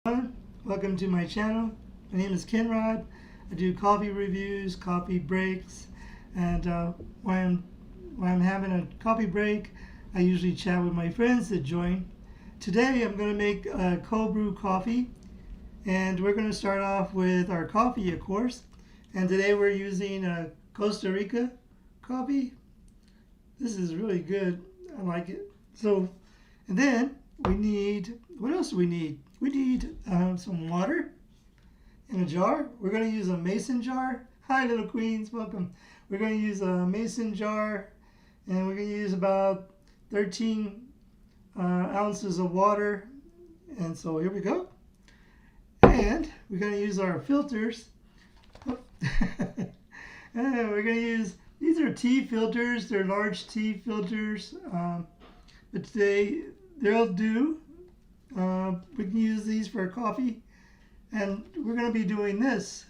everyone. Welcome to my channel. My name is Kenrod. I do coffee reviews, coffee breaks, and when I'm having a coffee break, I usually chat with my friends that join. Today I'm going to make a cold brew coffee, and we're going to start off with our coffee, of course. And today we're using a Costa Rica coffee. This is really good. I like it. And then we need, what else do we need? We need some water in a jar. We're going to use a mason jar. Hi, little queens, welcome. We're going to use a mason jar, and we're going to use about 13 ounces of water. And so here we go. And we're going to use our filters. And we're going to use, these are tea filters. They're large tea filters. But today they'll do. We can use these for coffee, and we're going to be doing this.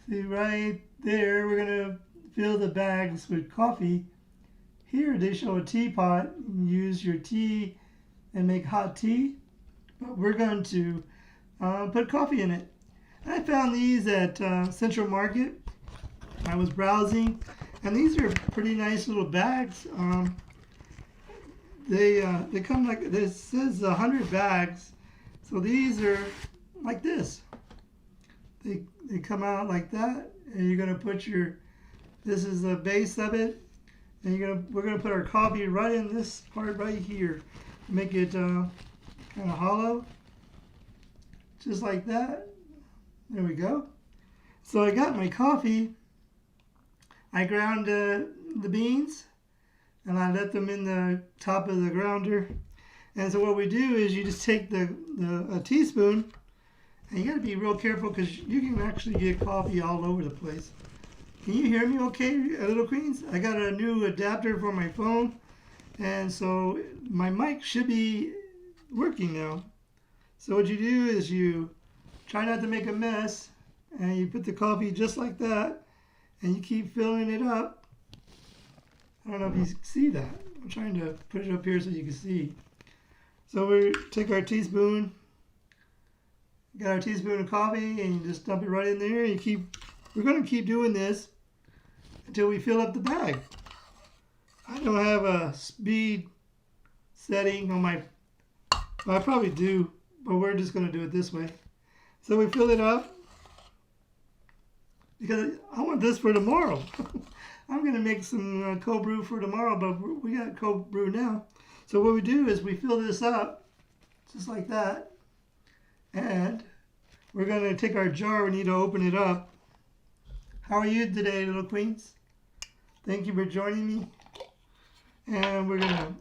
See right there, we're going to fill the bags with coffee. Here they show a teapot. You can use your tea and make hot tea, but we're going to put coffee in it. I found these at Central Market. I was browsing, and these are pretty nice little bags. They come like this. Says 100 bags, so these are like this. They come out like that, and you're gonna put your. This is the base of it, and we're gonna put our coffee right in this part right here, make it kind of hollow, just like that. There we go. So I got my coffee. I ground the beans, and I let them in the top of the grounder. And so what we do is you just take a teaspoon, and you got to be real careful because you can actually get coffee all over the place. Can you hear me okay, little queens? I got a new adapter for my phone, and so my mic should be working now. So what you do is you try not to make a mess, and you put the coffee just like that, and you keep filling it up. I don't know if you see that. I'm trying to put it up here so you can see. So we take our teaspoon, got our teaspoon of coffee, and you just dump it right in there. And we're going to keep doing this until we fill up the bag. I don't have a speed setting on my, well, I probably do, but we're just going to do it this way. So we fill it up because I want this for tomorrow. I'm going to make some cold brew for tomorrow, but we got cold brew now. So what we do is we fill this up just like that. And we're going to take our jar. We need to open it up. How are you today, little queens? Thank you for joining me. And we're going to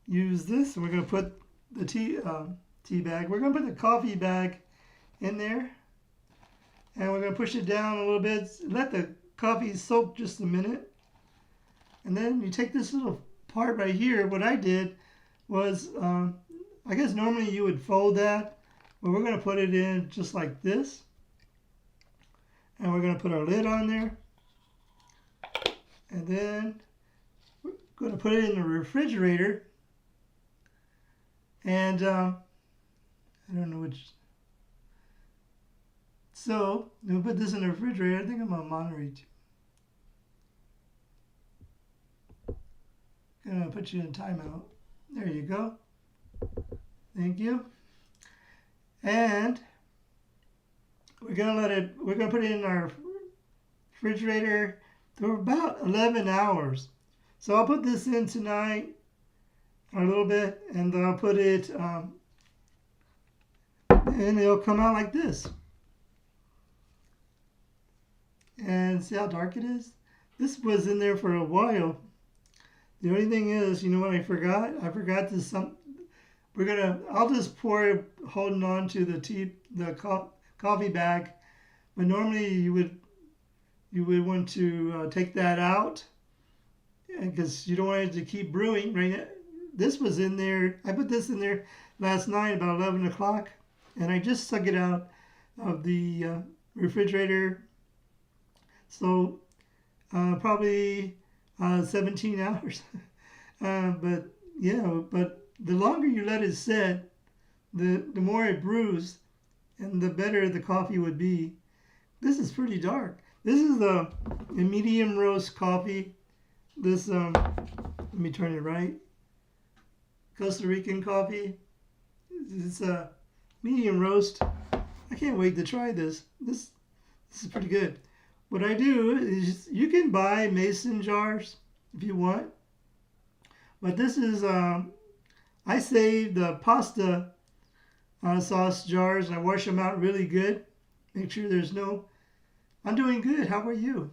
use this. And we're going to put the tea bag. We're going to put the coffee bag in there. And we're going to push it down a little bit. Let the coffee soak just a minute. And then you take this little part right here. What I did was, I guess normally you would fold that, but we're going to put it in just like this. And we're going to put our lid on there. And then we're going to put it in the refrigerator. And I don't know which. So we'll put this in the refrigerator. I think I'm on Monterey. Gonna put you in timeout. There you go. Thank you. And we're gonna put it in our refrigerator for about 11 hours. So I'll put this in tonight a little bit, and I'll put it, and it'll come out like this. And see how dark it is? This was in there for a while. The only thing is, you know what I forgot? I forgot this. I'll just pour it holding on to the coffee bag. But normally you would want to take that out, because you don't want it to keep brewing. Right? This was in there. I put this in there last night about 11 o'clock, and I just took it out of the refrigerator. So probably 17 hours. But the longer you let it sit, the more it brews, and the better the coffee would be. This is pretty dark. This is a medium roast coffee. This let me turn it right. Costa Rican coffee. It's a medium roast. I can't wait to try this. This is pretty good. What I do is you can buy mason jars if you want, but this is I save the pasta sauce jars and I wash them out really good. Make sure there's no. I'm doing good. How are you?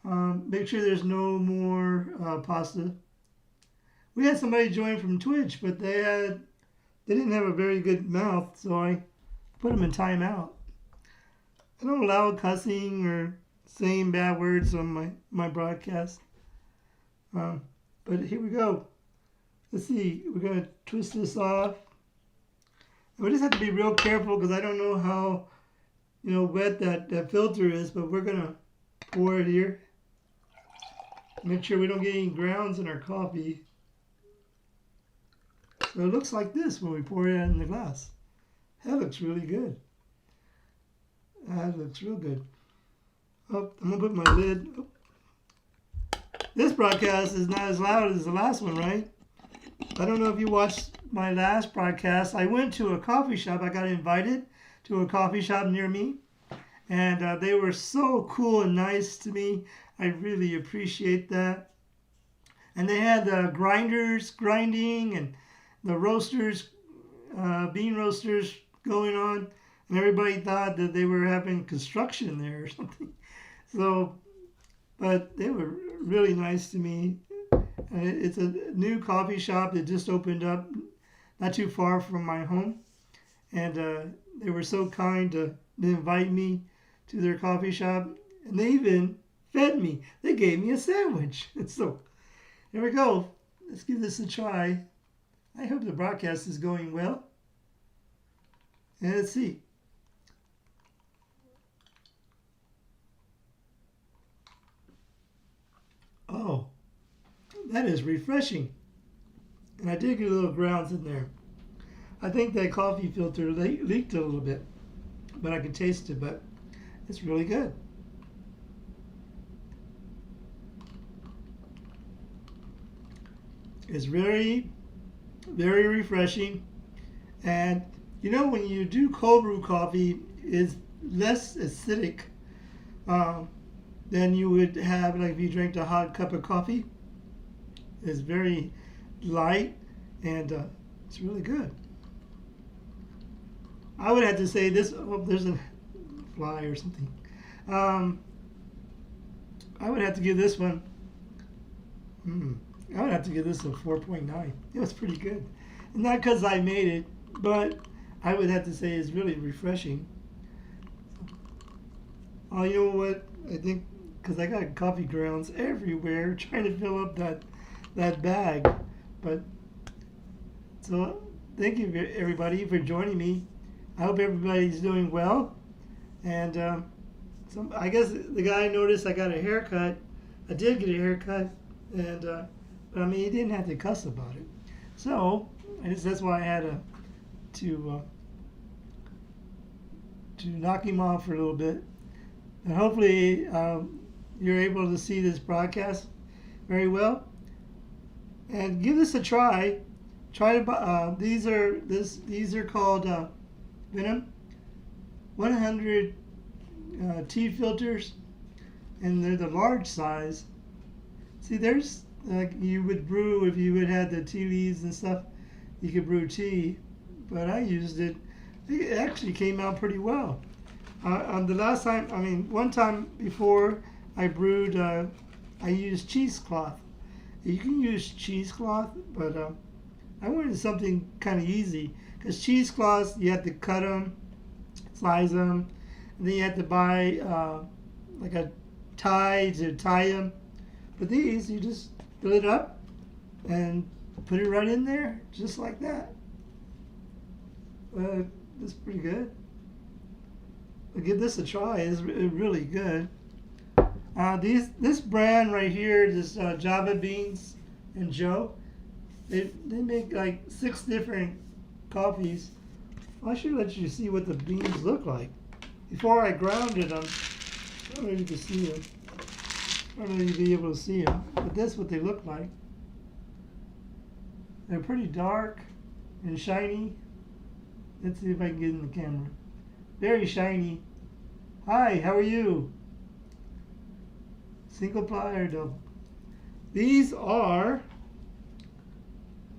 Make sure there's no more pasta. We had somebody join from Twitch, but they didn't have a very good mouth, so I put them in timeout. I don't allow cussing or saying bad words on my broadcast. But here we go. Let's see. We're going to twist this off. We just have to be real careful because I don't know how wet that filter is, but we're going to pour it here. Make sure we don't get any grounds in our coffee. So it looks like this when we pour it in the glass. That looks really good. That looks real good. Oh, I'm going to put my lid. Oh. This broadcast is not as loud as the last one, right? I don't know if you watched my last broadcast. I went to a coffee shop. I got invited to a coffee shop near me. And they were so cool and nice to me. I really appreciate that. And they had the grinders grinding and the roasters, bean roasters going on. And everybody thought that they were having construction there or something. So, but they were really nice to me. It's a new coffee shop that just opened up not too far from my home. And they were so kind to invite me to their coffee shop. And they even fed me. They gave me a sandwich. So, there we go. Let's give this a try. I hope the broadcast is going well. And let's see. Oh, that is refreshing. And I did get a little grounds in there. I think that coffee filter leaked a little bit, but I could taste it, but it's really good. It's very, very refreshing. And when you do cold brew coffee, it's less acidic than you would have like if you drank a hot cup of coffee. It's very light and it's really good. I would have to say this. Oh, there's a fly or something. I would have to give this one. I would have to give this a 4.9. It was pretty good. Not because I made it, but I would have to say it's really refreshing. Oh, you know what? I think because I got coffee grounds everywhere trying to fill up that bag. But so thank you everybody for joining me. I hope everybody's doing well. And I guess the guy noticed I got a haircut. I did get a haircut, and but I mean he didn't have to cuss about it. So I guess that's why I had to knock him off for a little bit. And hopefully you're able to see this broadcast very well. And give this a try. Try to these are called Finum 100 tea filters, and they're the large size. See, there's like you would brew if you would have the tea leaves and stuff. You could brew tea, but I used it. It actually came out pretty well. The last time, one time before I brewed, I used cheesecloth. You can use cheesecloth, but I wanted something kind of easy because cheesecloths you have to cut them, slice them, and then you have to buy like a tie to tie them. But these, you just fill it up and put it right in there, just like that. It's pretty good. I'll give this a try. It's really good. This brand right here, this Java Beans and Joe, they make like 6 different coffees. I should let you see what the beans look like. Before I grounded them, I don't know if you can see them. I don't know if you'll be able to see them, but that's what they look like. They're pretty dark and shiny. Let's see if I can get in the camera. Very shiny. Hi, how are you? Single ply or double? These are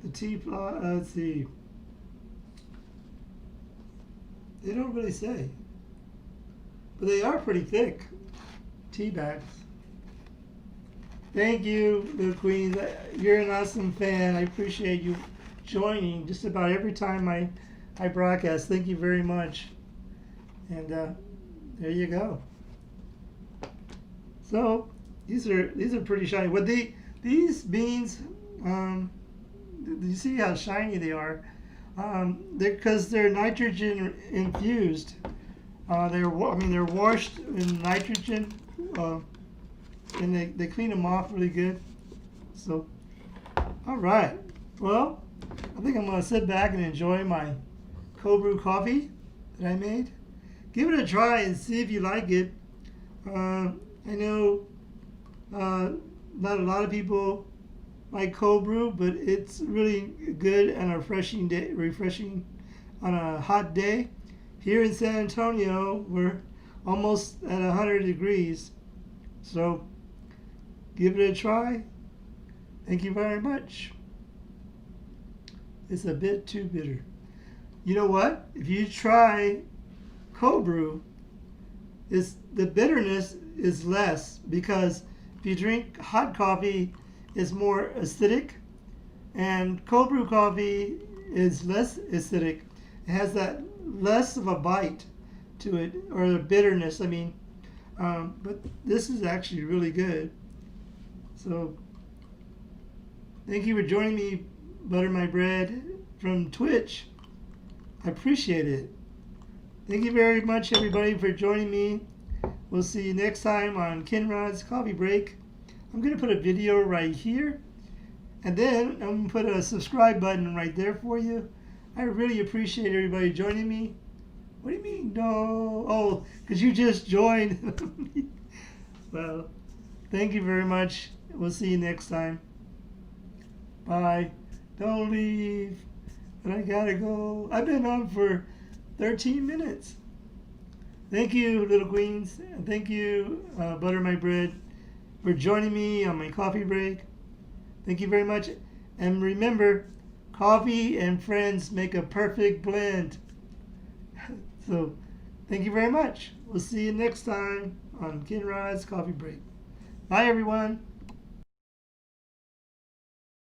the tea ply. Let's see. They don't really say, but they are pretty thick tea bags. Thank you, Little Queen. You're an awesome fan. I appreciate you joining just about every time I broadcast. Thank you very much. And there you go. So these are pretty shiny. What these beans? You see how shiny they are? Because they're nitrogen infused. They're washed in nitrogen, and they clean them off really good. So, all right. Well, I think I'm gonna sit back and enjoy my cold brew coffee that I made. Give it a try and see if you like it. I know not a lot of people like cold brew, but it's really good and refreshing on a hot day. Here in San Antonio, we're almost at 100 degrees. So give it a try. Thank you very much. It's a bit too bitter. You know what? If you try cold brew, the bitterness is less, because if you drink hot coffee, it's more acidic, and cold brew coffee is less acidic. It has that less of a bite to it, or the bitterness, I mean. But this is actually really good. So thank you for joining me, Butter My Bread, from Twitch. I appreciate it. Thank you very much, everybody, for joining me. We'll see you next time on Ken Rod's Coffee Break. I'm going to put a video right here, and then I'm going to put a subscribe button right there for you. I really appreciate everybody joining me. What do you mean, no? Oh, because you just joined. Well, thank you very much. We'll see you next time. Bye. Don't leave. But I gotta go. I've been on for 13 minutes. Thank you, Little Queens. And thank you, Butter My Bread, for joining me on my coffee break. Thank you very much. And remember, coffee and friends make a perfect blend. So, thank you very much. We'll see you next time on Ken Rod's Coffee Break. Bye, everyone.